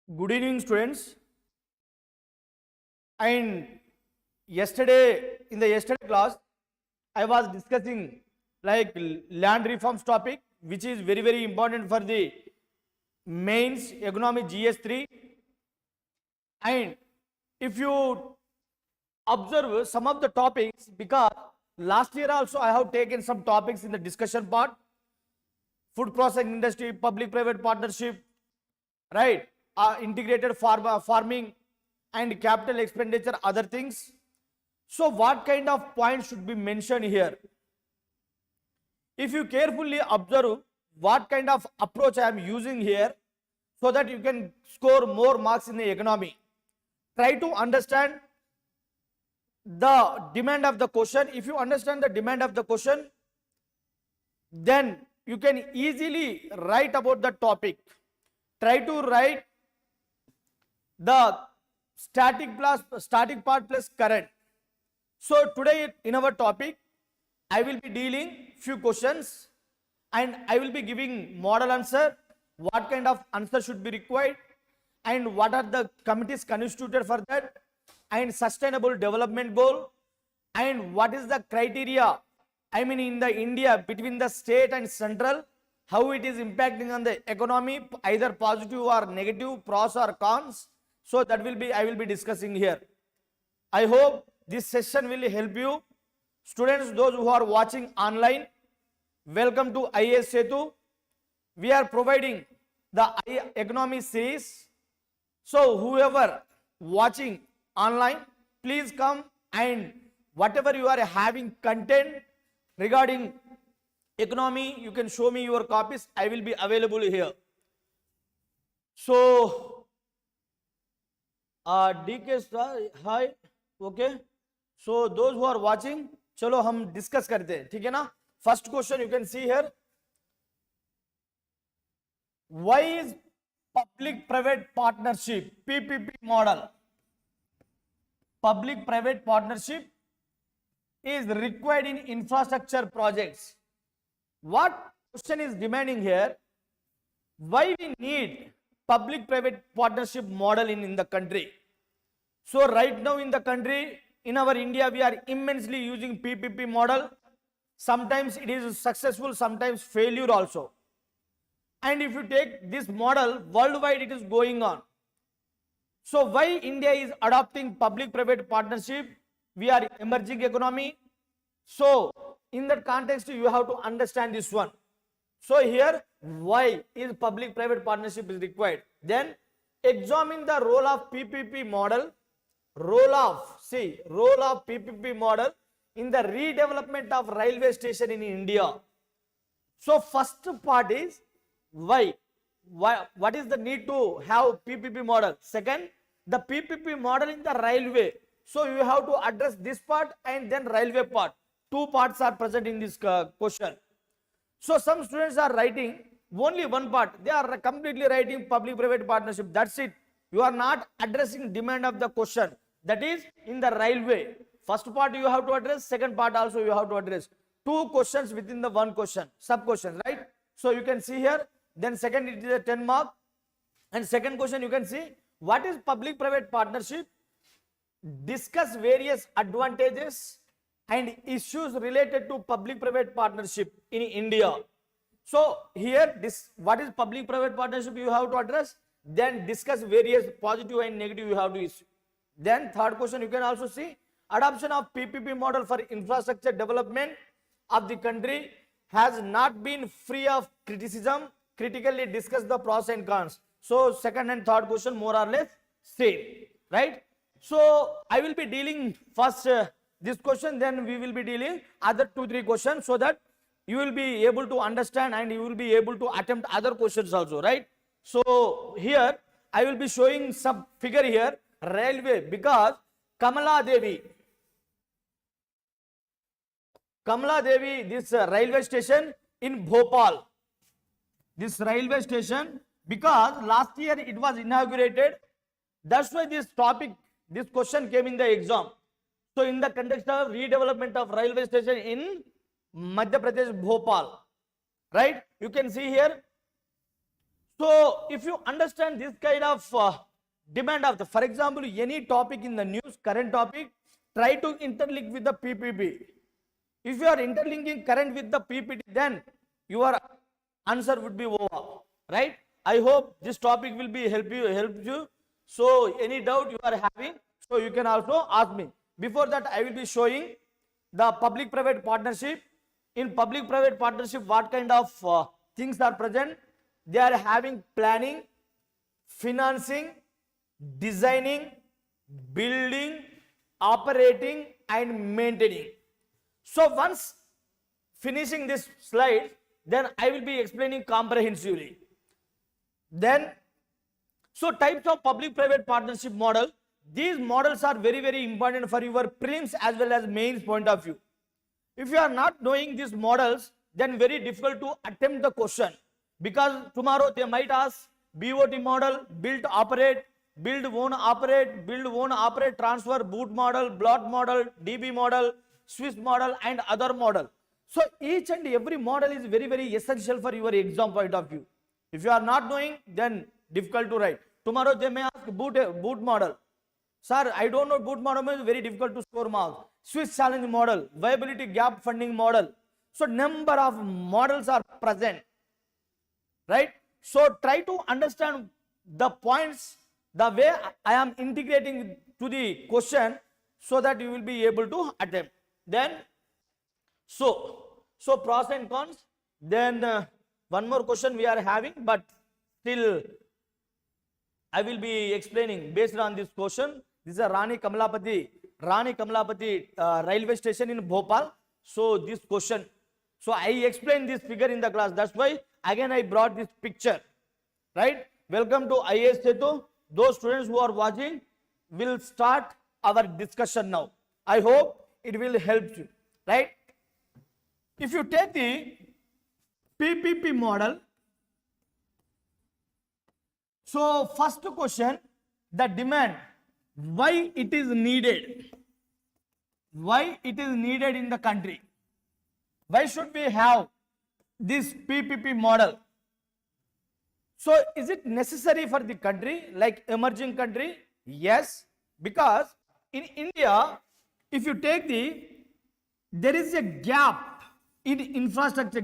Good evening, students. And in the yesterday class, I was discussing like land reforms topic, which is very, very important for the mains economy GS3. And if you observe some of the topics, because last year also I have taken some topics in the discussion part, food processing industry, public-private partnership, right? Integrated farming and capital expenditure, other things. So what kind of points should be mentioned here? If you carefully observe what kind of approach I am using here, so that you can score more marks in the economy, try to understand the demand of the question. If you understand the demand of the question, then you can easily write about the topic. Try to write the static part plus current. So today in our topic, I will be dealing few questions and I will be giving model answer, what kind of answer should be required, and what are the committees constituted for that, and sustainable development goal, and what is the criteria, I mean in the India between the state and central, how it is impacting on the economy, either positive or negative, pros or cons. So that will be, I will be discussing here. I hope this session will help you. Students, those who are watching online, welcome to IAS Setu. We are providing the economy series. So whoever watching online, please come, and whatever you are having content regarding economy, you can show me your copies. I will be available here. So DK star, hi, okay. So those who are watching, चलो हम discuss करते हैं, ठीक है ना. First question you can see here, why is public private partnership PPP model, public private partnership is required in infrastructure projects. What question is demanding here? Why we need public private partnership model in the country? So right now in the country, in our India, we are immensely using PPP model. Sometimes it is successful, sometimes failure also. And if you take this model, worldwide it is going on. So why India is adopting public-private partnership? We are emerging economy. So in that context, you have to understand this one. So here, why is public-private partnership is required? Then examine the role of PPP model. Role of PPP model in the redevelopment of railway station in India. So first part is why, what is the need to have PPP model? Second, the PPP model in the railway. So you have to address this part and then railway part. Two parts are present in this question. So some students are writing only one part. They are completely writing public-private partnership. That's it. You are not addressing demand of the question. That is in the railway. First part you have to address, second part also you have to address. Two questions within the one question, sub questions, right? So you can see here, then second it is a 10 mark. And second question you can see, what is public-private partnership? Discuss various advantages and issues related to public-private partnership in India. So here, what is public-private partnership you have to address, then discuss various positive and negative you have to issue. Then third question you can also see, adoption of PPP model for infrastructure development of the country has not been free of criticism. Critically discuss the pros and cons. So second and third question more or less same, right? So I will be dealing first this question, then we will be dealing other 2-3 questions, so that you will be able to understand and you will be able to attempt other questions also, right? So here I will be showing some figure here, railway, because Kamala Devi, this railway station in Bhopal, this railway station, because last year it was inaugurated, that's why this topic, this question came in the exam. So in the context of redevelopment of railway station in Madhya Pradesh, Bhopal, right? You can see here. So if you understand this kind of demand of the, for example, any topic in the news, current topic, try to interlink with the PPP. If you are interlinking current with the PPT, then your answer would be over, right? I hope this topic will be help you. So any doubt you are having, so you can also ask me. Before that, I will be showing the public-private partnership. In public-private partnership, what kind of things are present? They are having planning, financing, designing, building, operating, and maintaining. So once finishing this slide, then I will be explaining comprehensively. Then, so types of public-private partnership model. These models are very, very important for your prelims as well as mains point of view. If you are not knowing these models, then very difficult to attempt the question, because tomorrow they might ask BOT model, build, operate, build, own, operate, transfer, boot model, blot model, DB model, Swiss model, and other model. So each and every model is very, very essential for your exam point of view. If you are not knowing, then difficult to write. Tomorrow they may ask boot model. Sir, I don't know boot model, is very difficult to score marks. Swiss challenge model, viability gap funding model. So number of models are present, right? So try to understand the points, the way I am integrating to the question, so that you will be able to attempt. Then, so pros and cons. Then one more question we are having, but still I will be explaining based on this question. This is a Rani Kamalapati railway station in Bhopal. So this question, so I explained this figure in the class. That's why again I brought this picture, right? Welcome to IAS Setu. Those students who are watching will start our discussion now. I hope it will help you, right? If you take the PPP model, so first question, the demand, why it is needed? Why it is needed in the country? Why should we have this PPP model? So is it necessary for the country, like emerging country? Yes, because in India, if you take there is a gap in infrastructure,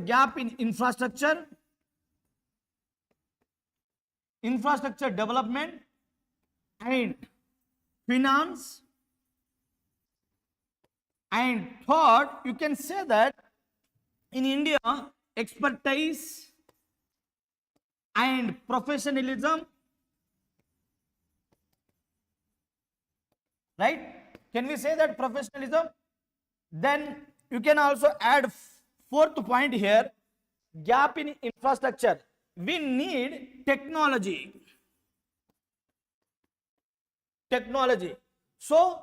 infrastructure development and finance. And third, you can say that in India, expertise and professionalism, right? Can we say that professionalism? Then you can also add fourth point here, gap in infrastructure. We need technology. So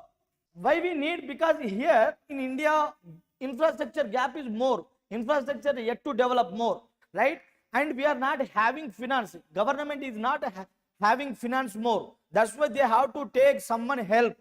why we need? Because here in India, infrastructure gap is more. Infrastructure yet to develop more, right? And we are not having finance. Government is not having finance more. That's why they have to take someone help,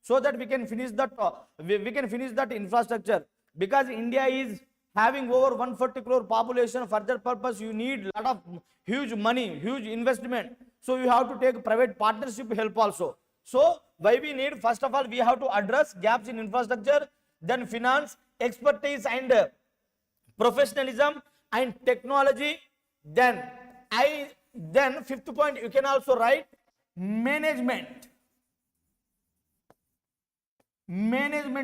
so that we can finish that. We can finish that infrastructure. Because India is having over 140 crore population. For that purpose, you need lot of huge money, huge investment. So you have to take private partnership help also. So why we need? First of all, we have to address gaps in infrastructure, then finance, expertise and professionalism and technology. Then fifth point, you can also write management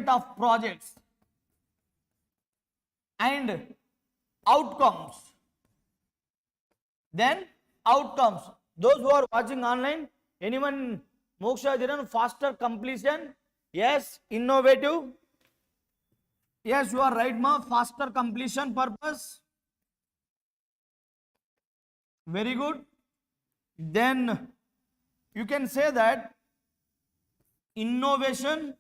of projects and outcomes. Then outcomes. Those who are watching online, anyone Moksha Dhiran, faster completion? Yes. Innovative? Yes, you are right, ma. Faster completion purpose. Very good. Then you can say that innovation.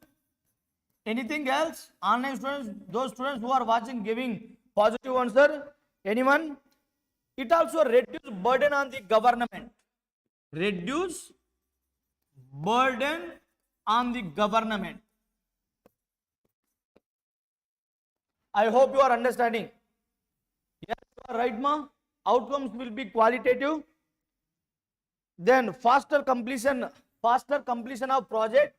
Anything else? Online students, those students who are watching giving positive answer. Anyone? It also reduce burden on the government. Reduce burden on the government. I hope you are understanding. Yes, you are right, ma. Outcomes will be qualitative. Then faster completion of project.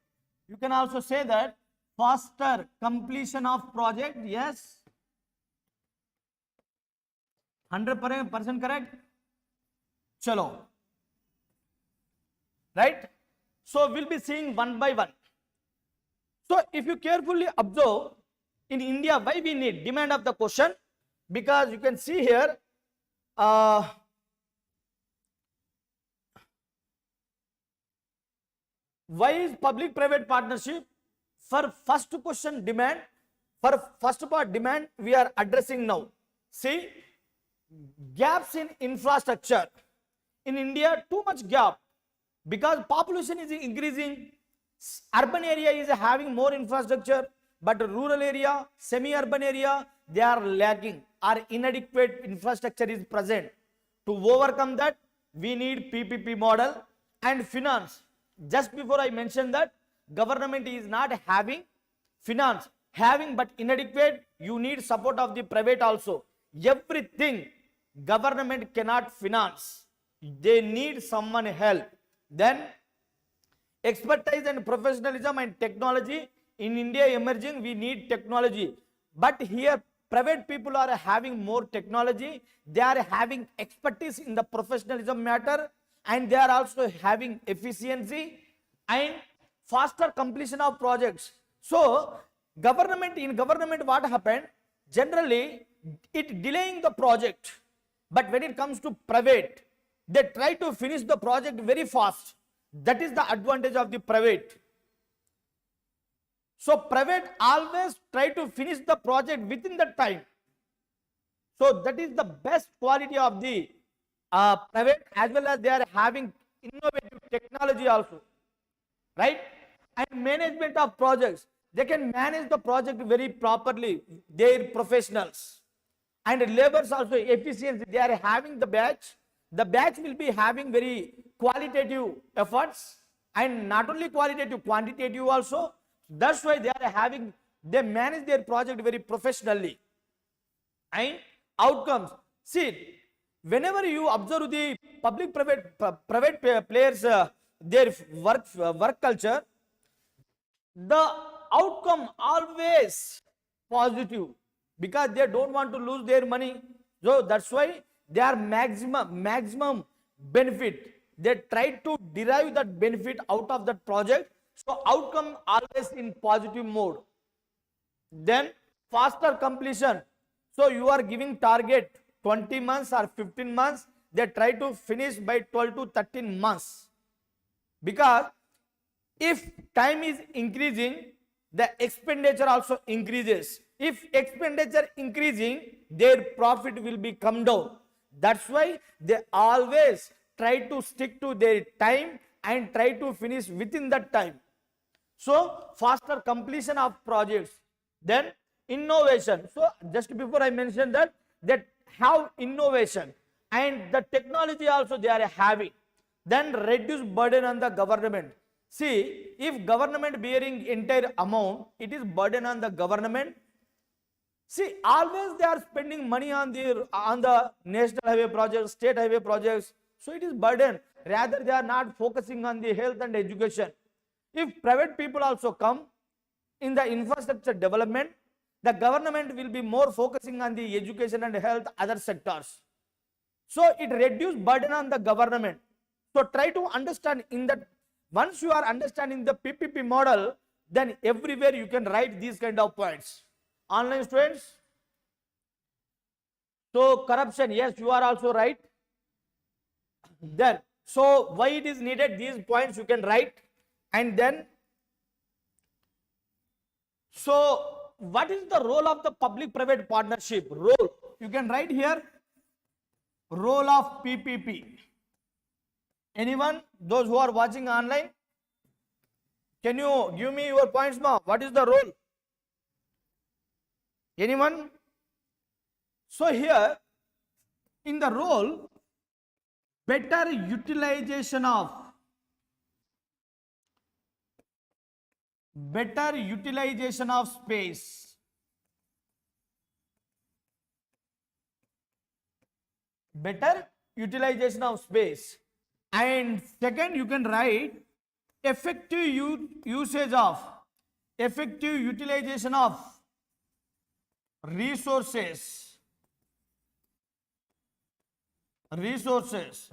You can also say that faster completion of project. Yes, 100% correct. Chalo. Right? So we'll be seeing one by one. So if you carefully observe, in India, why we need demand of the question? Because you can see here, why is public-private partnership? For first question demand, for first part demand, we are addressing now. See, gaps in infrastructure. In India, too much gap because population is increasing. Urban area is having more infrastructure, but rural area, semi-urban area, they are lacking or inadequate infrastructure is present. To overcome that, we need PPP model and finance. Just before I mentioned that government is not having finance, having but inadequate, you need support of the private also. Everything government cannot finance. They need someone help. Then expertise and professionalism and technology. In India emerging, we need technology. But here private people are having more technology. They are having expertise in the professionalism matter, and they are also having efficiency and faster completion of projects. So in government what happened? Generally it delaying the project, but when it comes to private, they try to finish the project very fast. That is the advantage of the private. So private always try to finish the project within the time. So that is the best quality of the private, as well as they are having innovative technology also, right? And management of projects, they can manage the project very properly. Their professionals and laborers also efficiency. They are having the batch. The batch will be having very qualitative efforts, and not only qualitative, quantitative also. That's why they manage their project very professionally. And outcomes. See, whenever you observe the private players, their work culture, the outcome always positive because they don't want to lose their money. So that's why they are maximum benefit. They try to derive that benefit out of that project. So outcome always in positive mode. Then faster completion. So you are giving target 20 months or 15 months. They try to finish by 12 to 13 months. Because if time is increasing, the expenditure also increases. If expenditure increasing, their profit will be come down. That's why they always try to stick to their time and try to finish within that time. So faster completion of projects. Then innovation. So just before I mentioned that have innovation and the technology also they are having. Then reduce burden on the government. See, if government bearing entire amount, it is burden on the government. See, always they are spending money on the national highway projects, state highway projects. So it is burden. Rather, they are not focusing on the health and education. If private people also come in the infrastructure development, the government will be more focusing on the education and health other sectors. So it reduce burden on the government. So try to understand in that. Once you are understanding the PPP model, then everywhere you can write these kind of points. Online students. So corruption, yes, you are also right. Then, so why it is needed, these points you can write. And then, so what is the role of the public-private partnership? Role, you can write here, role of PPP. Anyone, those who are watching online, can you give me your points now? What is the role? Anyone? So here, in the role, better utilization of space. Better utilization of space. And second, you can write effective usage of, effective utilization of resources,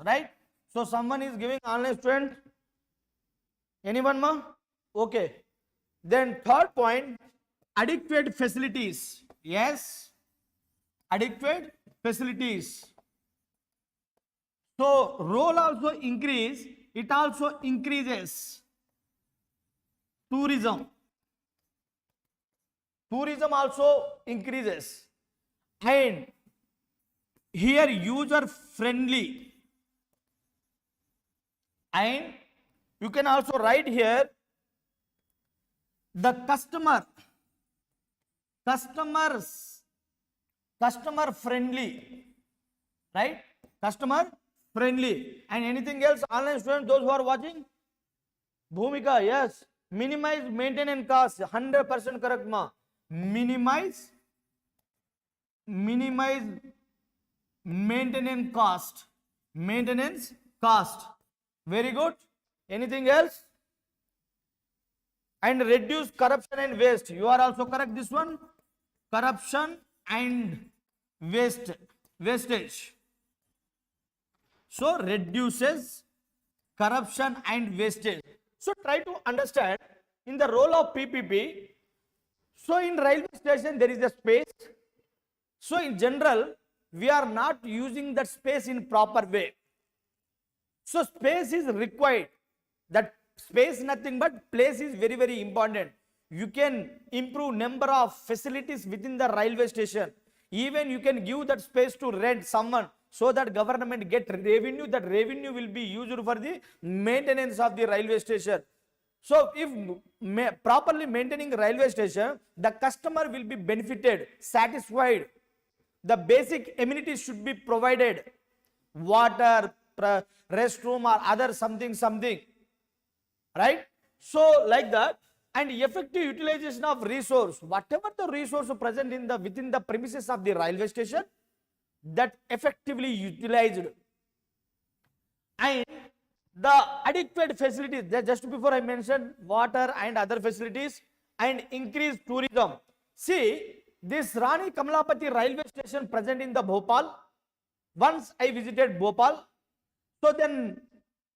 right? So someone is giving online student, anyone ma? Okay. Then third point, adequate facilities. Yes, adequate facilities. So role also increase, it also increases tourism. Tourism also increases. And here user friendly. And you can also write here the customer friendly, right? Customer friendly. And anything else, online students, those who are watching? Bhumika, yes. Minimize maintenance cost, 100% correct ma. Minimize maintenance cost. Very good. Anything else? And reduce corruption and waste. You are also correct this one. Corruption and wastage. So reduces corruption and wastage. So try to understand in the role of PPP. So in railway station there is a space. So in general we are not using that space in proper way. So space is required. That space nothing but place is very, very important. You can improve number of facilities within the railway station. Even you can give that space to rent someone so that government get revenue. That revenue will be used for the maintenance of the railway station. So if properly maintaining railway station, the customer will be benefited, satisfied. The basic amenities should be provided. Water, restroom or other something, right? So like that. And effective utilization of resource, whatever the resource present in the within the premises of the railway station, that effectively utilized. And the adequate facilities, just before I mentioned water and other facilities, and increased tourism. See, this Rani Kamalapati railway station present in the Bhopal. Once I visited Bhopal, so then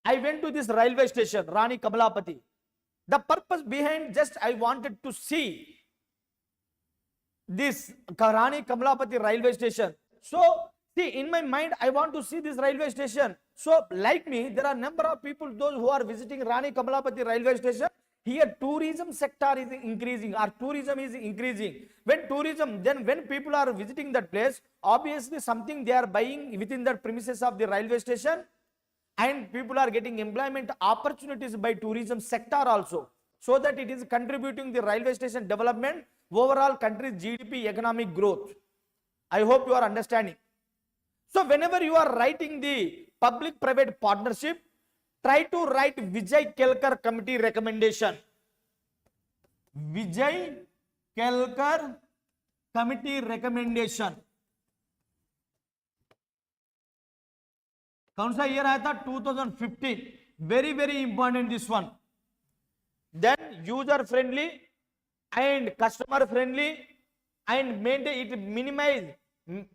I went to this railway station, Rani Kamalapati. The purpose behind, just I wanted to see this Rani Kamalapati railway station. So see, in my mind, I want to see this railway station. So like me, there are number of people, those who are visiting Rani Kamalapati railway station. Here tourism sector is increasing, or tourism is increasing. When tourism, then when people are visiting that place, obviously something they are buying within the premises of the railway station. And people are getting employment opportunities by tourism sector also, so that it is contributing the railway station development, overall country's GDP, economic growth. I hope you are understanding. So whenever you are writing the public-private partnership, try to write Vijay Kelkar committee recommendation. Vijay Kelkar committee recommendation. कौन सा year आया था 2015. Very, very important this one. Then user friendly and customer friendly, and maintain it,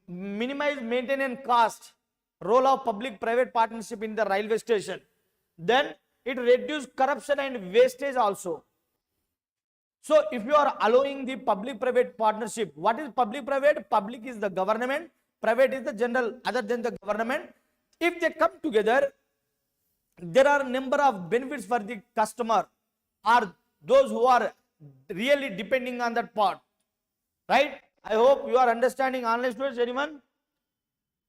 minimize maintenance cost. Role of public private partnership in the railway station. Then it reduce corruption and wastage also. So if you are allowing the public private partnership, what is public private? Public is the government, private is the general other than the government. If they come together, there are a number of benefits for the customer or those who are really depending on that part, right? I hope you are understanding. Online students, anyone?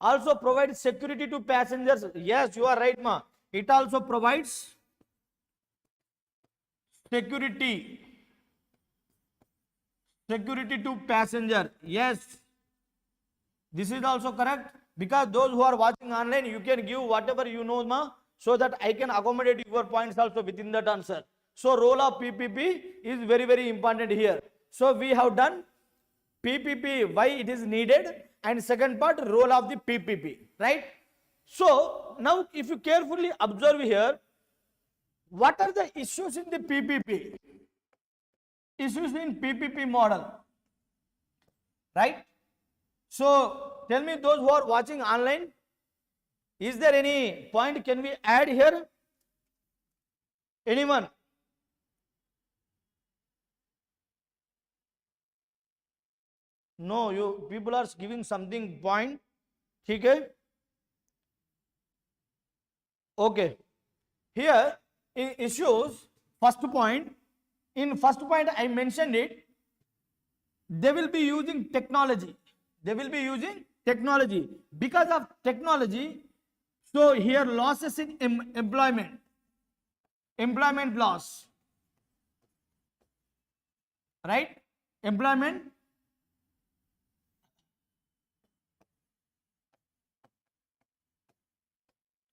Also provides security to passengers. Yes, you are right, ma. It also provides security to passenger. Yes, this is also correct. Because those who are watching online, you can give whatever you know, ma, so that I can accommodate your points also within that answer. So role of PPP is very, very important here. So we have done PPP, why it is needed, and second part, role of the PPP, right? So now if you carefully observe here, what are the issues in the PPP? Issues in PPP model, right? So tell me, those who are watching online, is there any point can we add here? Anyone? No, you people are giving something point. Okay. Okay. Here in issues, first point. In first point, I mentioned it. They will be using technology. They will be using technology. Because of technology, so here losses in employment. Employment loss. Right? Employment.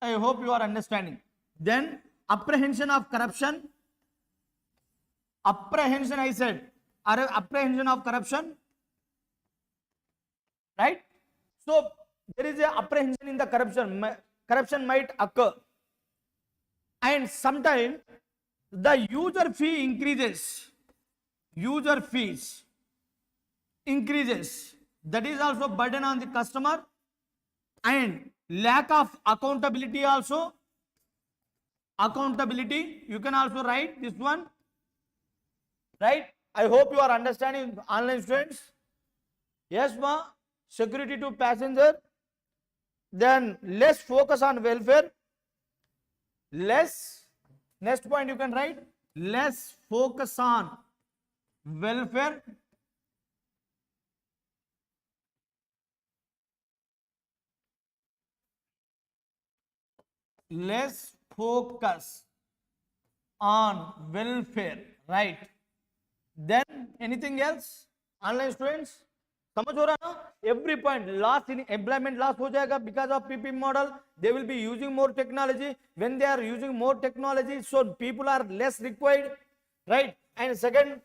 I hope you are understanding. Then apprehension of corruption. Apprehension, I said. Apprehension of corruption. Right? So there is a apprehension in the corruption. Corruption might occur. And sometimes the user fee increases. User fees increases. That is also burden on the customer. And lack of accountability also. Accountability, you can also write this one. Right? I hope you are understanding, online students. Yes, ma. Security to passenger. Then less focus on welfare. Less, next point you can write, less focus on welfare. Less focus on welfare, right? Then anything else? Online students, समझ हो रहा ना? Every point, loss in employment loss हो जाएगा because of PP model. They will be using more technology. When they are using more technology, so people are less required, right? And second,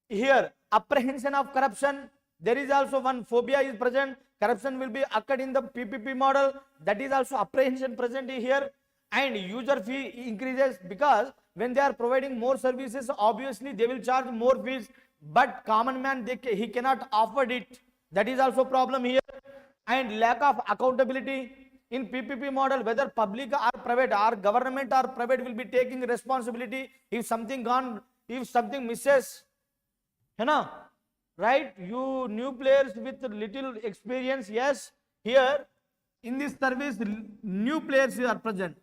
here apprehension of corruption. There is also one phobia is present. Corruption will be occurred in the PPP model. That is also apprehension present here. And user fee increases because when they are providing more services, obviously they will charge more fees. But common man, he cannot afford it. That is also problem here. And lack of accountability in PPP model, whether public or private or government or private will be taking responsibility if something gone, if something misses. है ना? Right? You new players with little experience, yes. Here in this service, new players are present.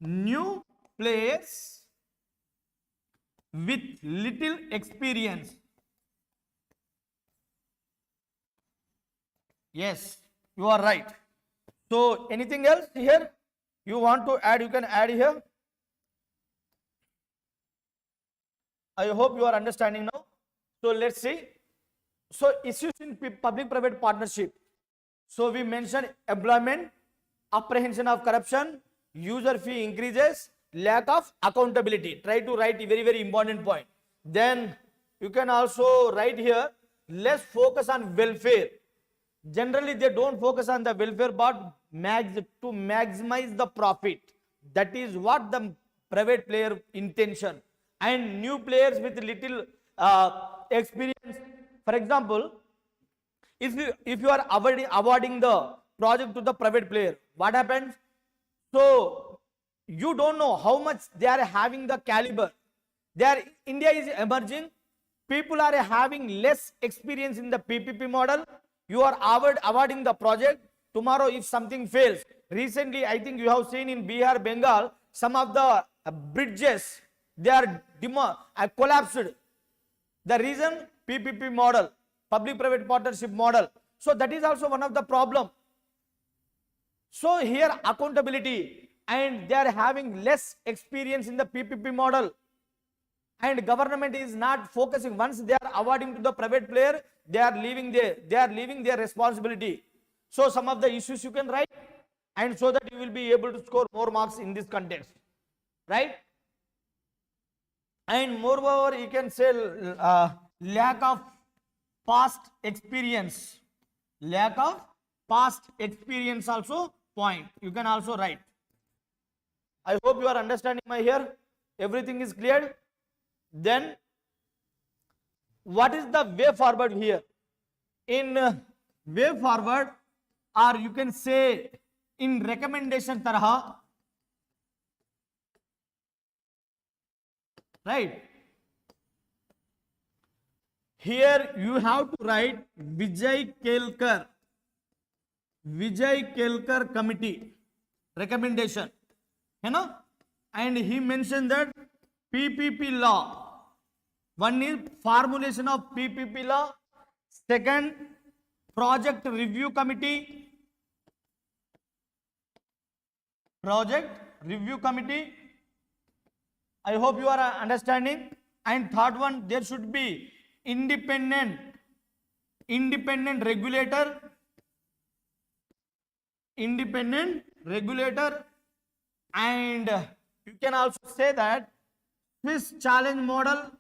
New players with little experience. Yes, you are right. So anything else here you want to add, you can add here. I hope you are understanding now. So let's see. So issues in public-private partnership. So we mentioned employment, apprehension of corruption, user fee increases, lack of accountability. Try to write a very, very important point. Then you can also write here, less focus on welfare. Generally, they don't focus on the welfare but to maximize the profit. That is what the private player intention. And new players with little experience. For example, if you are awarding the project to the private player, what happens? So you don't know how much they are having the caliber. India is emerging. People are having less experience in the PPP model. You are awarding the project. Tomorrow, if something fails, recently I think you have seen in Bihar, Bengal, some of the bridges they are collapsed. The reason PPP model, public-private partnership model. So that is also one of the problem. So here accountability, and they are having less experience in the PPP model. And government is not focusing. Once they are awarding to the private player, they are leaving their responsibility. So some of the issues you can write, and so that you will be able to score more marks in this context, right? And moreover, you can say lack of past experience. Lack of past experience also point. You can also write. I hope you are understanding my here. Everything is clear. Then what is the way forward here? In way forward, or you can say in recommendation tarha, right? Here you have to write Vijay Kelkar committee recommendation, you know, and he mentioned that PPP law. One is formulation of PPP law. Second, project review committee. Project review committee. I hope you are understanding. And third one, there should be independent regulator. Independent regulator. And you can also say that Swiss challenge model.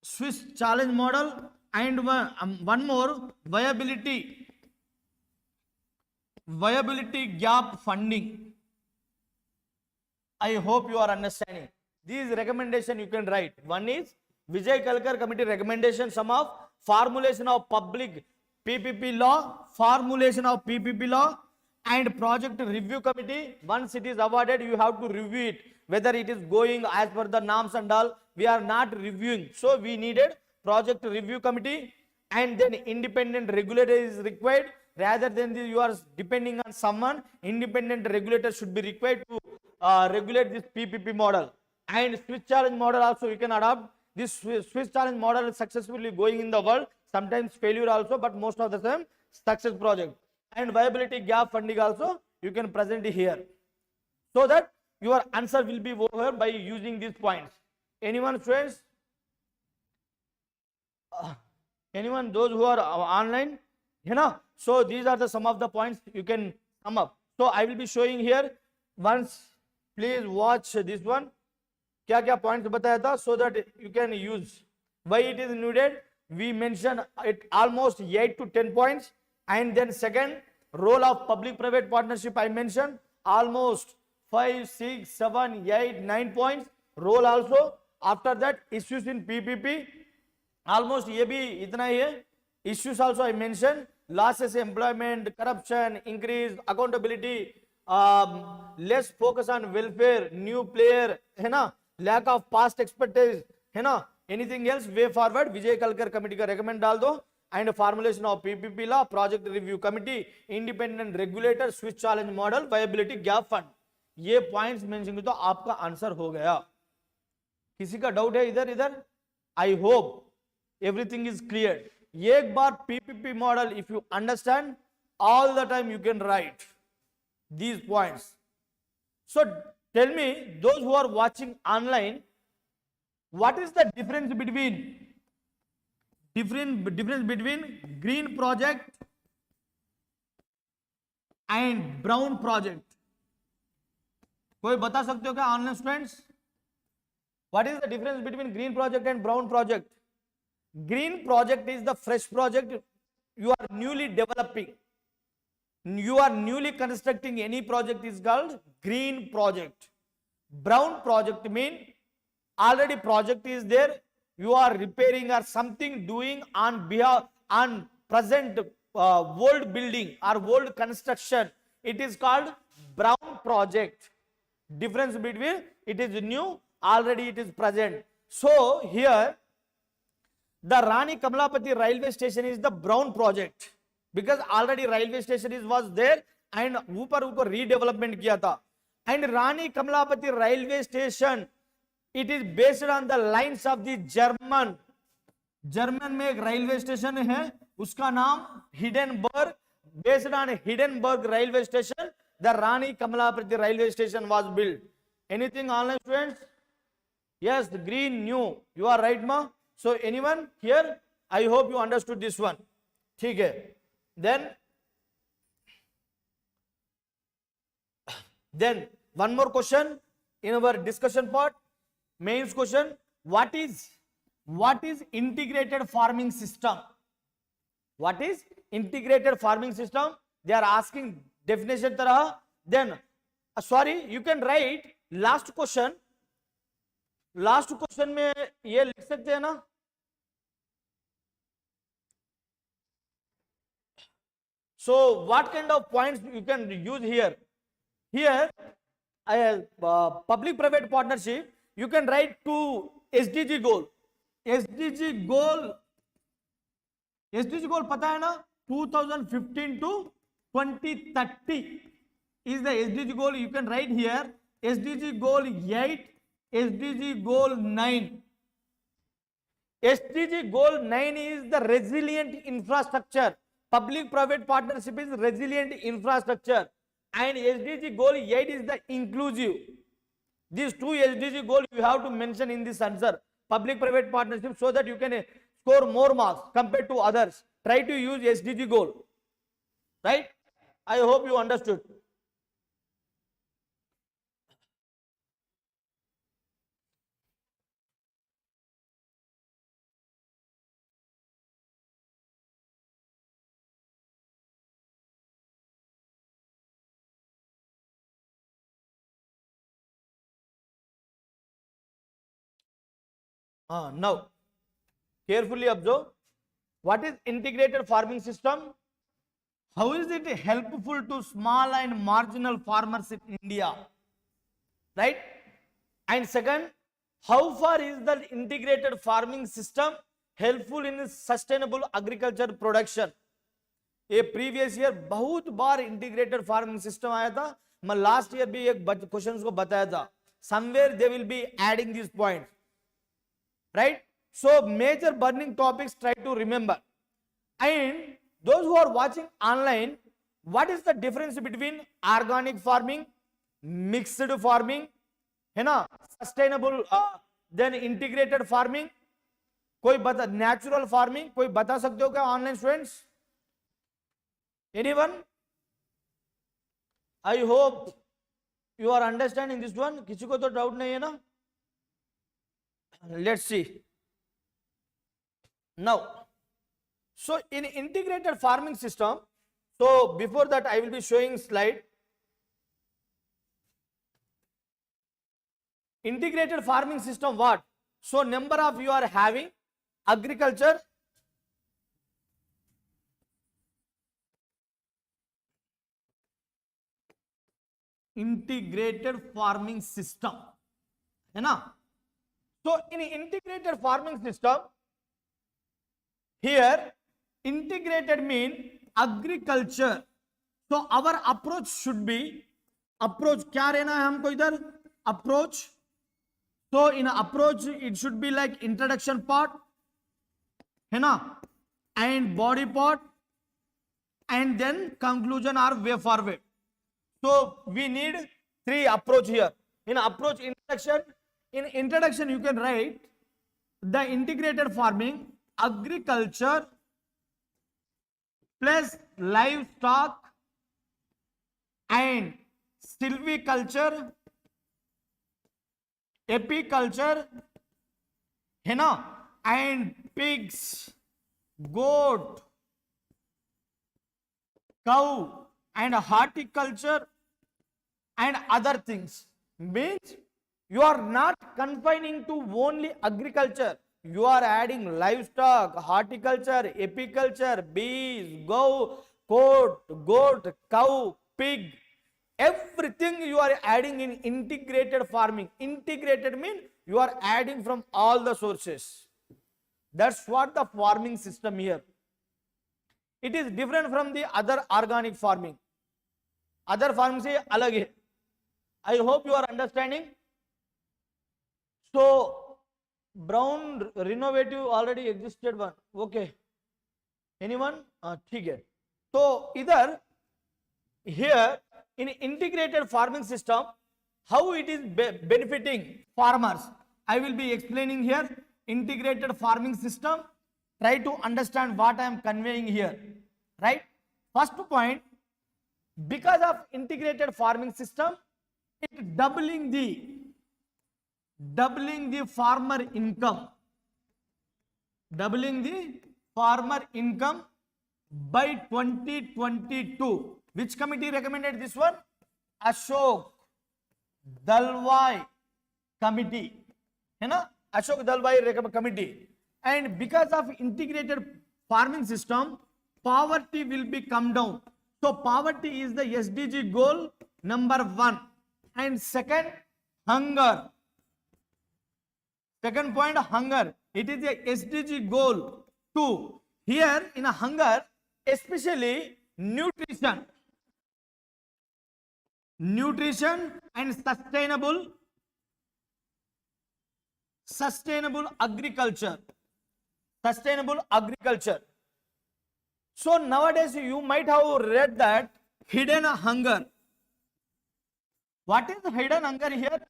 Swiss challenge model, and one more, viability gap funding. I hope you are understanding. These recommendation you can write. One is Vijay Kalkar committee recommendation, some of formulation of public PPP law, and project review committee. Once it is awarded, you have to review it, whether it is going as per the norms and all. We are not reviewing, so we needed project review committee, and then independent regulator is required. Rather than you are depending on someone, independent regulator should be required to regulate this PPP model. And Swiss challenge model also you can adopt. This Swiss challenge model is successfully going in the world, sometimes failure also, but most of the time success project. And viability gap funding also you can present here, so that your answer will be over by using these points. Anyone, friends? Anyone, those who are online, you know? So these are the some of the points you can sum up. So I will be showing here. Once please watch this one. क्या points बताया था, so that you can use. Why it is needed? We mentioned it almost 8 to 10 points. And then second, role of public-private partnership I mentioned almost 5, 6, 7, 8, 9 points. Role also. After that, issues in PPP, almost ये भी इतना ही है. Issues also I mentioned, losses, employment, corruption, increased accountability, less focus on welfare, new player, है ना, lack of past expertise, है ना. Anything else? Way forward, Vijay Kalkar committee का recommend डाल दो. And formulation of PPP law, project review committee, independent regulator, Swiss challenge model, viability gap fund. ये points mention तो आपका आंसर हो गया. किसी का डाउट है इधर? I hope everything is clear. एक बार PPP model if you understand, all the time you can write these points. So tell me, those who are watching online, what is the difference between green project and brown project? कोई बता सकते हो क्या online students? What is the difference between green project and brown project? Green project is the fresh project you are newly developing. You are newly constructing any project is called green project. Brown project mean already project is there. You are repairing or something doing on behalf on present old building or old construction. It is called brown project. Difference between it is new, already it is present. So here the Rani Kamalapati railway station is the brown project, because already railway station was there and ऊपर उसको redevelopment किया था. And Rani Kamalapati railway station, it is based on the lines of the German में एक railway station है, उसका नाम Hindenburg. Based on Hindenburg railway station, the Rani Kamalapati railway station was built. Anything online, students? Yes, the green new. You are right, ma. So anyone here? I hope you understood this one. ठीक है. Then one more question in our discussion part. Mains question. What is integrated farming system? What is integrated farming system? They are asking definition tarah. Then sorry, you can write last question. Last question में ये लिख सकते हैं ना, so what kind of points you can use here? Here public private partnership, you can write two SDG goal. SDG goal पता है ना, 2015 to 2030 is the SDG goal. You can write here SDG goal 8, SDG goal 9. SDG goal 9 is the resilient infrastructure. Public private partnership is resilient infrastructure, and SDG goal 8 is the inclusive. These two SDG goals you have to mention in this answer, public private partnership, so that you can score more marks compared to others. Try to use SDG goal, right? I hope you understood. Now, carefully observe, what is integrated farming system? How is it helpful to small and marginal farmers in India? Right? And second, how far is the integrated farming system helpful in sustainable agriculture production? ये previous year बहुत बार integrated farming system आया था, मैं last year भी एक questions को बताया था. Somewhere they will be adding this point, right? So major burning topics try to remember. And those who are watching online, what is the difference between organic farming, mixed farming, है ना, sustainable, then integrated farming? कोई बता, natural farming कोई बता सकते हो क्या online students? Anyone? I hope you are understanding this one. किसी को तो डाउट नहीं है ना? Let's see. Now, so in integrated farming system, so before that I will be showing slide. Integrated farming system what? So number of you are having agriculture, integrated farming system, है ना? So in integrated farming system, here integrated mean agriculture. So our approach should be, approach क्या रहना है हमको इधर, approach. So in approach it should be like introduction part, है ना, and body part, and then conclusion or way forward. So we need three approach here. In approach, introduction. In introduction you can write the integrated farming, agriculture plus livestock and silviculture, apiculture, है ना, and pigs, goat, cow and horticulture and other things. Means you are not confining to only agriculture. You are adding livestock, horticulture, apiculture, bees, goat, cow, pig. Everything you are adding in integrated farming. Integrated means you are adding from all the sources. That's what the farming system here. It is different from the other organic farming. Other farming से अलग है. I hope you are understanding. So brown renovative already existed one. Okay. Anyone? ठीक है. तो इधर here in integrated farming system, how it is benefiting farmers, I will be explaining here. Integrated farming system, try to understand what I am conveying here, right? First point, because of integrated farming system, it doubling the farmer income, doubling the farmer income, by 2022. Which committee recommended this one? Ashok Dalwai committee. है ना? Ashok Dalwai committee. And because of integrated farming system, poverty will be come down. So poverty is the SDG goal number 1. And second, hunger. Second point, hunger. It is a SDG goal 2. Here in a hunger, especially nutrition and sustainable agriculture. So nowadays you might have read that hidden hunger. What is hidden hunger here?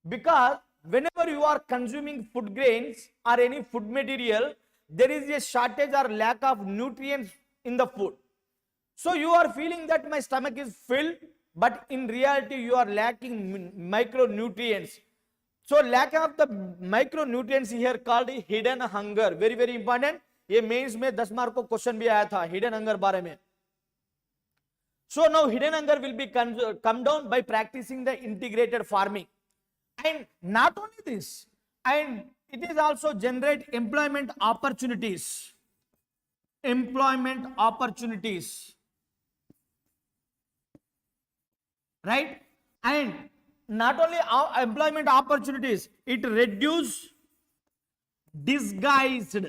Because whenever you are consuming food grains or any food material, there is a shortage or lack of nutrients in the food. So you are feeling that my stomach is filled, but in reality you are lacking micronutrients. So lack of the micronutrients here called hidden hunger. Very very important. ये mains में 10 mark को question भी आया था hidden hunger बारे में. So now hidden hunger will be come down by practicing the integrated farming. And not only this, and it is also generate employment opportunities. Right? And not only employment opportunities, it reduce disguised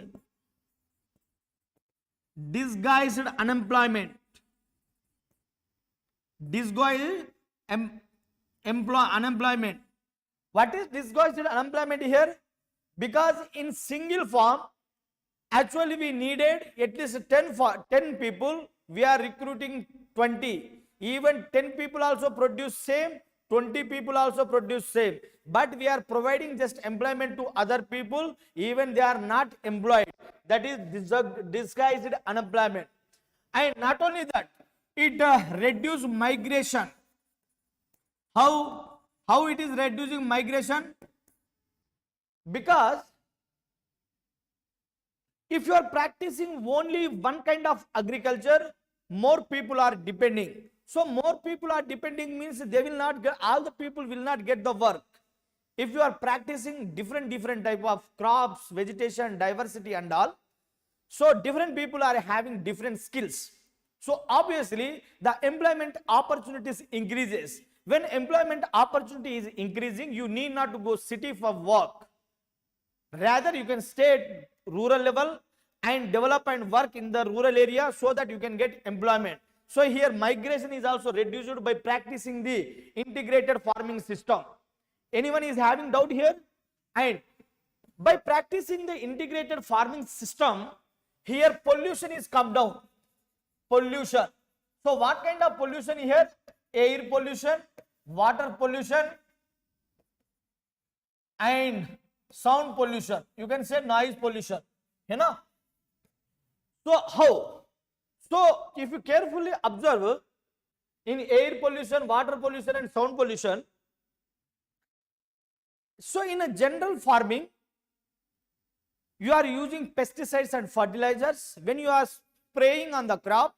unemployment. Unemployment. What is disguised unemployment here? Because in single form, actually we needed at least 10 people. We are recruiting 20. Even 10 people also produce same. 20 people also produce same. But we are providing just employment to other people. Even they are not employed. That is disguised unemployment. And not only that, it reduces migration. How it is reducing migration? Because if you are practicing only one kind of agriculture, more people are depending. So more people are depending means they will not get, all the people will not get the work. If you are practicing different type of crops, vegetation, diversity and all, so different people are having different skills. So obviously the employment opportunities increases. When employment opportunity is increasing, you need not to go city for work. Rather you can stay at rural level and develop and work in the rural area so that you can get employment. So here migration is also reduced by practicing the integrated farming system. Anyone is having doubt here? And by practicing the integrated farming system, here pollution is come down. Pollution. So what kind of pollution here? Air pollution, water pollution and sound pollution. You can say noise pollution. You know? So how? So if you carefully observe in air pollution, water pollution and sound pollution, so in a general farming, you are using pesticides and fertilizers. When you are spraying on the crop,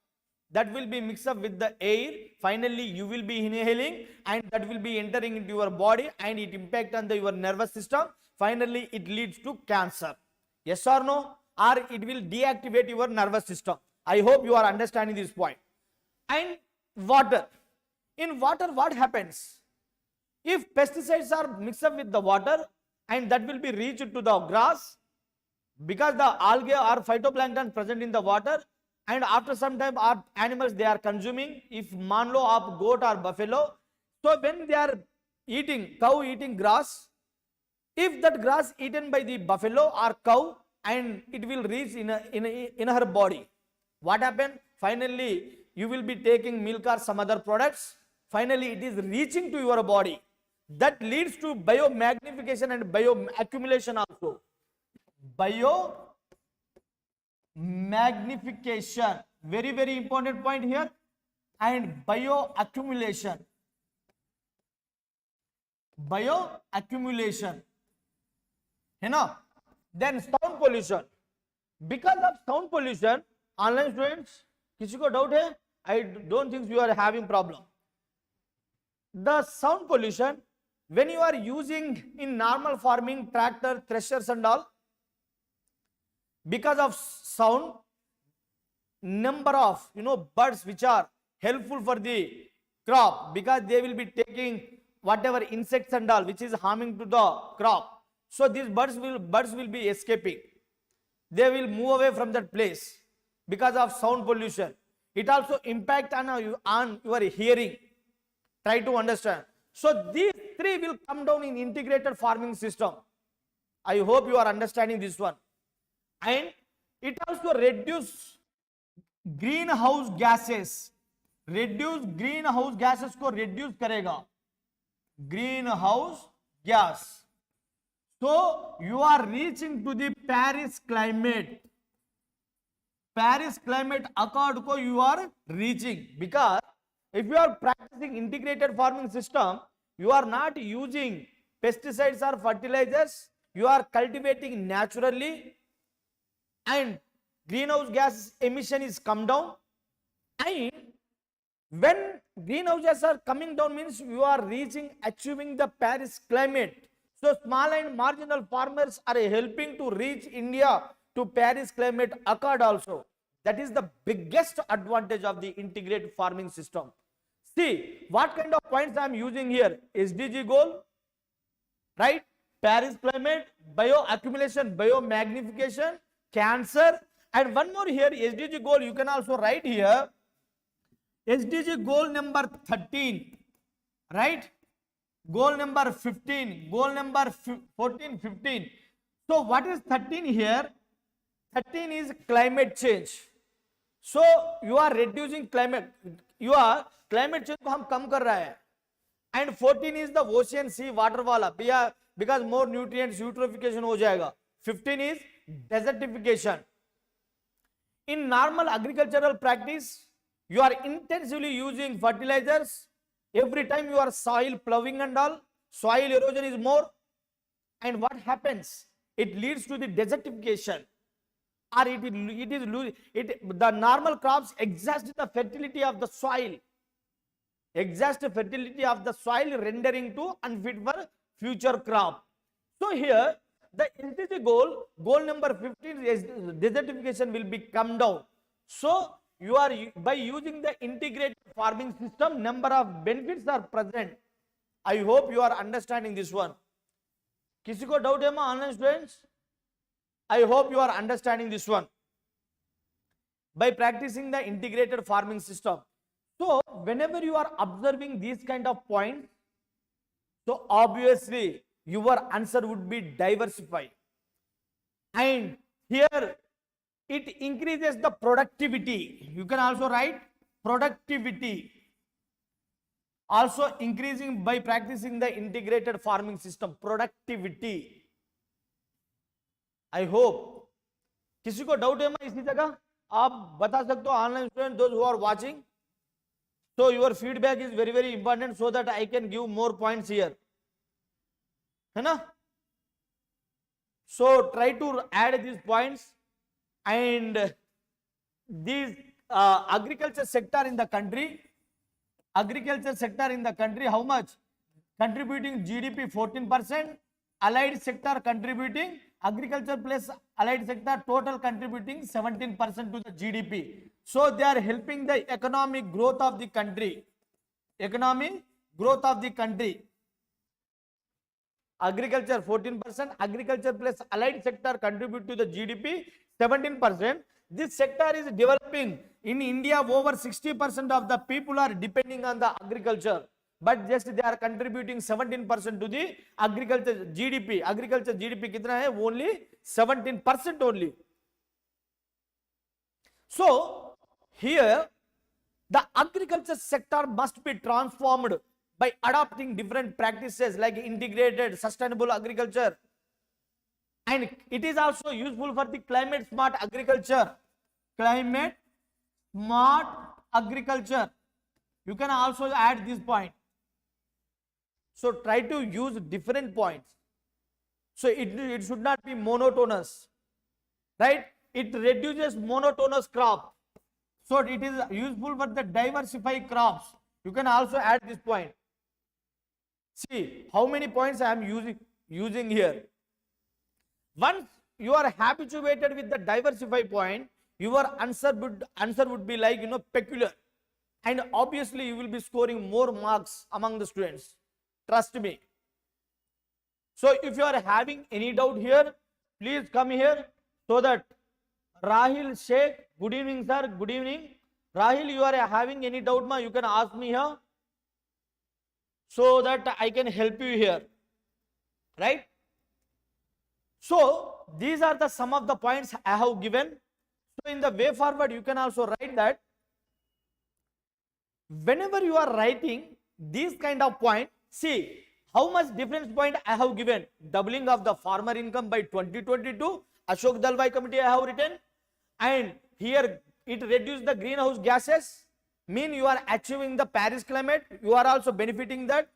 that will be mixed up with the air. Finally, you will be inhaling and that will be entering into your body and it impact on your nervous system. Finally, it leads to cancer. Yes or no? Or it will deactivate your nervous system. I hope you are understanding this point. And water. In water, what happens? If pesticides are mixed up with the water and that will be reached to the grass, because the algae or phytoplankton present in the water, and after some time our animals they are consuming, if manlo of goat or buffalo, so when they are eating, cow eating grass, if that grass eaten by the buffalo or cow and it will reach in her body, what happened? Finally, you will be taking milk or some other products. Finally, it is reaching to your body. That leads to biomagnification and bioaccumulation also. Biomagnification, very important point here, and bioaccumulation. Bioaccumulation. You know, then sound pollution. Because of sound pollution, online students किसी को doubt है? I don't think you are having problem. The sound pollution when you are using in normal farming tractor, threshers and all, because of sound, number of birds which are helpful for the crop, because they will be taking whatever insects and all which is harming to the crop. So these birds will be escaping. They will move away from that place because of sound pollution. It also impact on your hearing. Try to understand. So these three will come down in integrated farming system. I hope you are understanding this one. And it also reduce greenhouse gases. Reduce greenhouse gases को reduce करेगा. Greenhouse gas. So you are reaching to the Paris climate. Paris climate accord को you are reaching, because if you are practicing integrated farming system, you are not using pesticides or fertilizers, you are cultivating naturally, and greenhouse gas emission is come down. And when greenhouse gases are coming down means you are achieving the Paris climate. So small and marginal farmers are helping to reach India to Paris climate accord also. That is the biggest advantage of the integrated farming system. See what kind of points I am using here. SDG goal, right? Paris climate, bioaccumulation, biomagnification, cancer, and one more here, SDG goal you can also write here. SDG goal number 13, right? Goal number 15, goal number 14, 15. So what is 13 here? 13 is climate change. So you are reducing climate change को हम कम कर रहा है. And 14 is the ocean, sea, water वाला, because more nutrients eutrophication हो जाएगा. 15 is desertification. In normal agricultural practice, you are intensively using fertilizers. Every time you are soil plowing and all, soil erosion is more. And what happens? It leads to the desertification. Or the normal crops exhaust the fertility of the soil. Exhaust the fertility of the soil, rendering to unfit for future crop. So here, the SDG goal number 15 is desertification will be come down. So you are by using the integrated farming system, number of benefits are present. I hope you are understanding this one. किसी को doubt है मा online students? I hope you are understanding this one. By practicing the integrated farming system. So whenever you are observing these kind of points, so obviously your answer would be diversified. And here it increases the productivity. You can also write productivity. Also increasing by practicing the integrated farming system. Productivity. I hope. किसी को doubt है मैं इसी जगह आप बता सकते हो online student those who are watching. So your feedback is very very important so that I can give more points here. है ना? So try to add these points. And these agriculture sector in the country, how much? Contributing GDP 14%, allied sector contributing, agriculture plus allied sector total contributing 17% to the GDP. So they are helping the economic growth of the country. Agriculture 14%, agriculture plus allied sector contribute to the GDP 17%. This sector is developing. In India, over 60% of the people are depending on the agriculture. But just they are contributing 17% to the agriculture GDP. Agriculture GDP कितना है? Only 17% only. So here the agriculture sector must be transformed by adopting different practices like integrated sustainable agriculture. And it is also useful for the climate smart agriculture. Climate smart agriculture. You can also add this point. So try to use different points. So it should not be monotonous. Right? it reduces monotonous crop. So it is useful for the diversify crops. You can also add this point. See how many points I am using here. Once you are habituated with the diversify point, your answer would be like peculiar, and obviously you will be scoring more marks among the students. Trust me. So if you are having any doubt here, please come here so that Rahil Sheikh, good evening sir, good evening. Rahil, you are having any doubt ma, you can ask me here so that I can help you here, right? So these are the some of the points I have given. So in the way forward, you can also write that whenever you are writing these kind of point, see how much difference point I have given. Doubling of the farmer income by 2022, Ashok Dalwai committee I have written, and here it reduced the greenhouse gases, mean you are achieving the Paris climate, you are also benefiting that,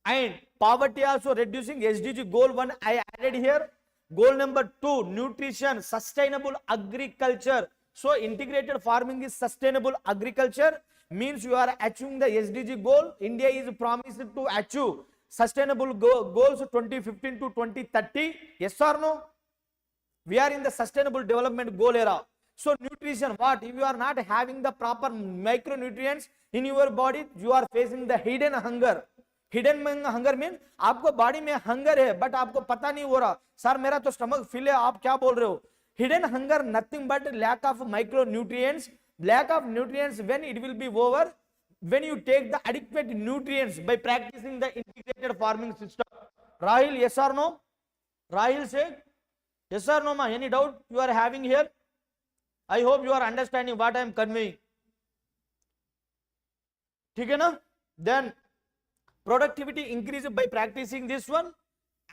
and poverty also reducing. SDG goal 1 I added here. Goal number 2, nutrition, sustainable agriculture. So integrated farming is sustainable agriculture, means you are achieving the SDG goal. India is promised to achieve sustainable goals 2015 to 2030. Yes or no? We are in the sustainable development goal era. So nutrition, what? If you are not having the proper micronutrients in your body, you are facing the hidden hunger. Hidden hunger mean आपको body में hunger है but आपको पता नहीं हो रहा, sir मेरा तो स्टमक फिल है, आप क्या बोल रहे हो? Hidden hunger nothing but lack of micronutrients. Lack of nutrients, when it will be over, when you take the adequate nutrients by practicing the integrated farming system. Rahil, yes or no? Rahil say yes or no ma? Any doubt you are having here? I hope you are understanding what I am conveying. ठीक है ना? Then productivity increases by practicing this one,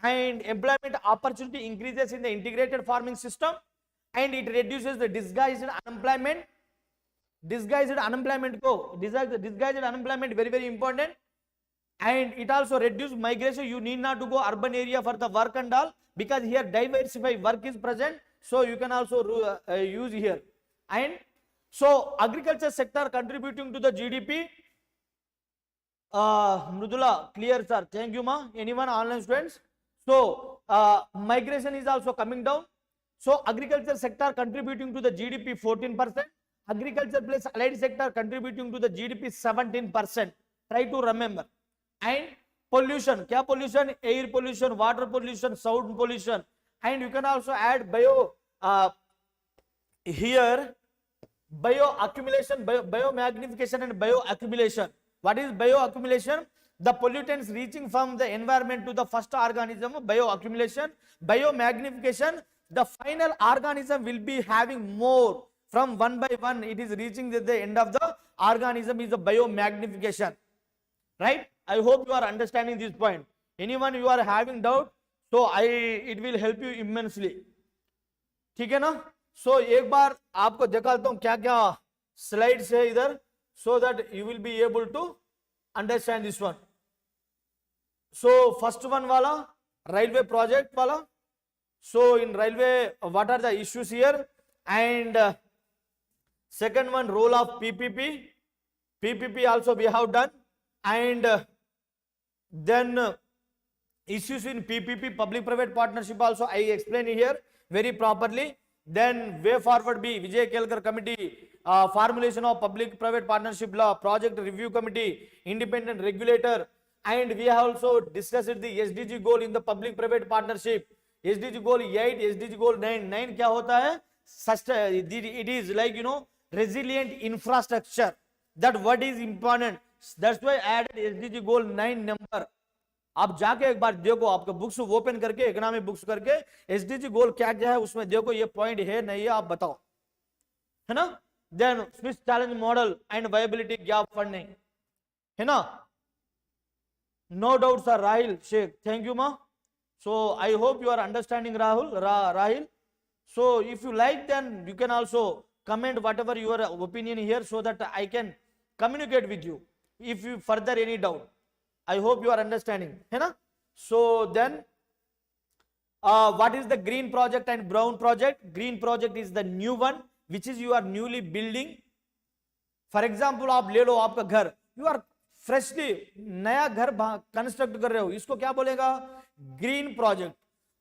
and employment opportunity increases in the integrated farming system, and it reduces the disguised unemployment. Disguised unemployment very very important, and it also reduces migration. You need not to go urban area for the work and all, because here diversified work is present, so you can also use here. And so agriculture sector contributing to the GDP. Mrudula, clear sir, thank you ma. Anyone online students? So migration is also coming down. So agriculture sector contributing to the GDP 14%. Agriculture plus allied sector contributing to the GDP 17%. Try to remember. And pollution, kya pollution? Air pollution, water pollution, sound pollution. And you can also add here bioaccumulation, biomagnification and bioaccumulation. What is bioaccumulation? The pollutants reaching from the environment to the first organism, bioaccumulation. Biomagnification, the final organism will be having more. From one by one, it is reaching at the end of the organism is the biomagnification. Right? I hope you are understanding this point. Anyone you are having doubt, so it will help you immensely. ठीक है ना? So एक बार आपको दिखाता हूँ क्या क्या slides है इधर, so that you will be able to understand this one. So first one wala railway project wala. So in railway, what are the issues here? And second one, role of PPP. PPP also we have done. And then issues in PPP, public-private partnership also I explained here very properly. Then way forward be Vijay Kelkar committee, formulation of public-private partnership law, project review committee, independent regulator, and we have also discussed the SDG goal in the public-private partnership. SDG goal 8, SDG goal 9. 9 क्या होता है? It is like resilient infrastructure. That word is important. That's why I added SDG goal 9 number. आप जाके एक बार देखो, आपके books open करके economic books करके एसडीजी गोल क्या क्या है उसमें देखो, ये पॉइंट है नहीं है आप बताओ, है ना? Then switch challenge model and viability gap funding, है ना? No doubt sir. Rahil Shaikh, thank you ma. So I hope you are understanding Rahil. So if you like, then you can also comment whatever your opinion here, so that I can communicate with you if you further any doubt. I hope you are understanding, है ना? So then what is the green project and brown project? Green project is the new one which is you are newly building. For example आप ले लो आपका घर, you are freshly नया घर construct कर रहे हो, इसको क्या बोलेगा? Green project.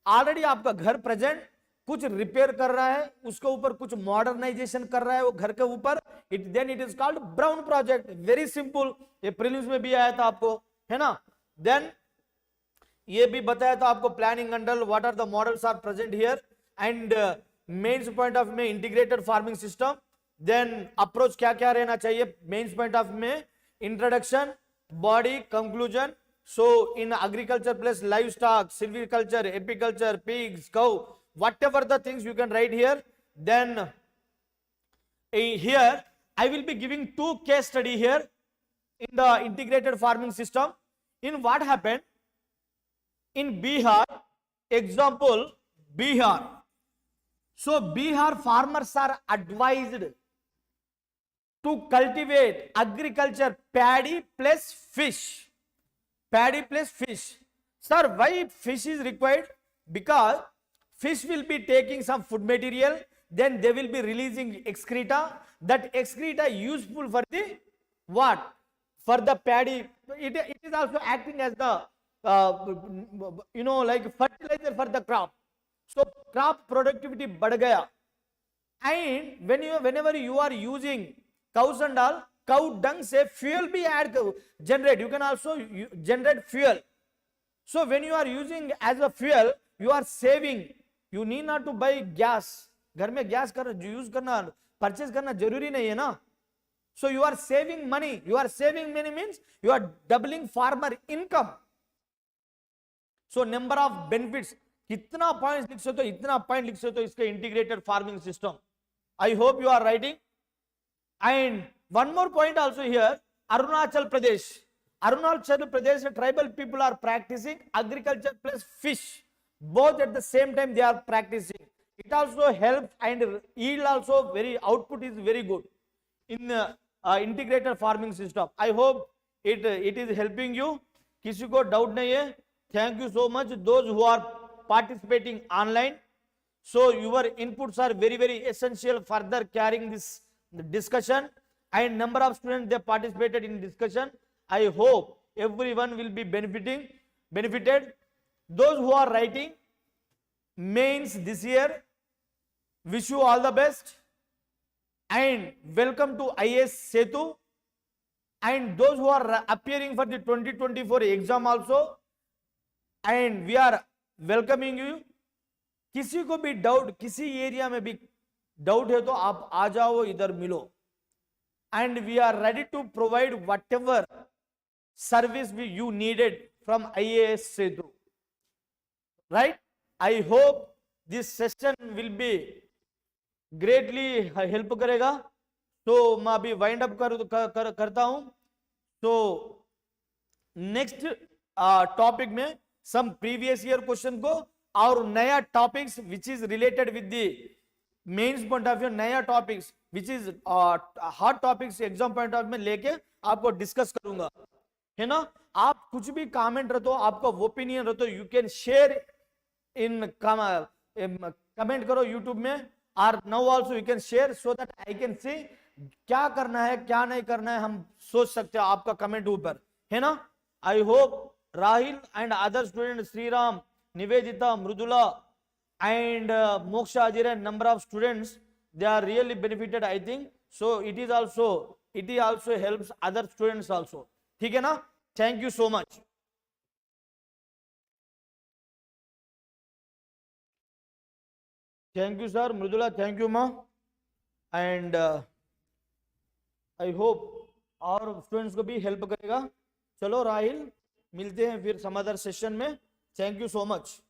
ऑलरेडी आपका घर प्रेजेंट कुछ रिपेयर कर रहा है, उसके ऊपर कुछ मॉडर्नाइजेशन कर रहा है वो घर के ऊपर, then it is called brown project. Very simple, ये प्रीलिम्स में भी आया था आपको, है ना. देन ये भी बताया था आपको planning under what are the models are present here and mains point of में integrated farming system. Then approach क्या क्या रहना चाहिए मेंस पॉइंट ऑफ में, introduction, body, conclusion. So in agriculture plus livestock, silviculture, apiculture, pigs, cow, whatever the things you can write here. Then here I will be giving two case study here in the integrated farming system. In what happened in Bihar, example Bihar. So Bihar farmers are advised to cultivate agriculture paddy plus fish. Paddy plus fish. Sir, why fish is required? Because fish will be taking some food material, then they will be releasing excreta. That excreta useful for the what? For the paddy. It is also acting as the like fertilizer for the crop. So crop productivity बढ़ गया. And whenever you are using cows and all, cow dung से fuel भी add generate. You can also generate fuel. So when you are using as a fuel, you are saving. You need not to buy gas. घर में gas use करना, purchase करना जरूरी नहीं है ना. So you are saving money. You are saving money means you are doubling farmer income. So number of benefits. कितना point लिख सकते हो, इतना पॉइंट लिख सकते हो इसके integrated farming system. I hope you are writing. And one more point also here, Arunachal Pradesh. Arunachal Pradesh tribal people are practising agriculture plus fish. Both at the same time they are practicing. It also helps and yield also output is very good in integrated farming system. I hope it is helping you. किसी को doubt नहीं है. Thank you so much those who are participating online. So your inputs are very essential further carrying this discussion, and number of students they participated in discussion. I hope everyone will be benefited. Those who are writing mains this year, wish you all the best and welcome to IAS Setu. And those who are appearing for the 2024 exam also, and we are welcoming you. किसी को भी doubt, किसी area में भी doubt है तो आप आ जाओ, इधर मिलो. And we are ready to provide whatever service you needed from IAS Setu. Right? I hope this session will be greatly help करेगा. तो मैं अभी वाइंड अप करता हूं. तो नेक्स्ट टॉपिक में सम प्रीवियस ईयर क्वेश्चन को और नया topics which is related with the mains point of view, नया topics which is hot topics exam point of में लेके आपको डिस्कस करूंगा, है ना. आप कुछ भी कमेंट रहो, आपका ओपिनियन रहो, you can share in comment करो यूट्यूब में, और now also you can share so that I can see क्या करना है क्या नहीं करना है, हम सोच सकते हैं आपका कमेंट ऊपर, है ना. I hope Rahil and other student, Shriram, Nivedita, Mridula and Moksha Ajire, number of students they are really benefited I think. So it also helps other students also. ठीक है ना. Thank you so much. Thank you sir, Mridula, thank you ma. And I hope और students को भी help करेगा. चलो राहिल, मिलते हैं फिर सम अदर सेशन में. Thank you so much.